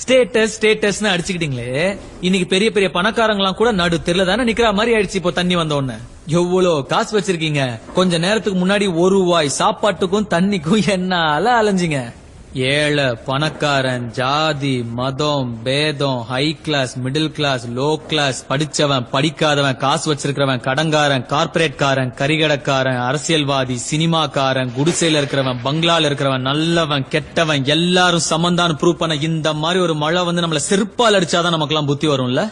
Status ஸ்டேட்டஸ்னு அடிச்சுக்கிட்டீங்களே, இன்னைக்கு பெரிய பெரிய பணக்காரங்களாம் கூட நடு தெருல தானே நிக்கிற மாதிரி ஆயிடுச்சு. இப்போ தண்ணி வந்த உடனே எவ்வளோ காசு வச்சிருக்கீங்க. கொஞ்ச நேரத்துக்கு முன்னாடி ஒரு ரூபாய் சாப்பாட்டுக்கும் தண்ணிக்கும் என்னால அலைஞ்சிங்க. ஏழை பணக்காரன் ஜாதி மதம் பேதம், high class middle class low class, படிச்சவன் படிக்காதவன், காசு வச்சிருக்கிறவன் கடங்காரன், கார்பரேட்காரன் கரிகடக்காரன், அரசியல்வாதி சினிமாக்காரன், குடிசையில இருக்கிறவன் பங்களால இருக்கிறவன், நல்லவன் கெட்டவன் எல்லாரும் சமந்தான்னு ப்ரூவ் பண்ண இந்த மாதிரி ஒரு மழை வந்து நம்மள செருப்பால் அடிச்சாதான் நமக்கெல்லாம் புத்தி வரும்ல.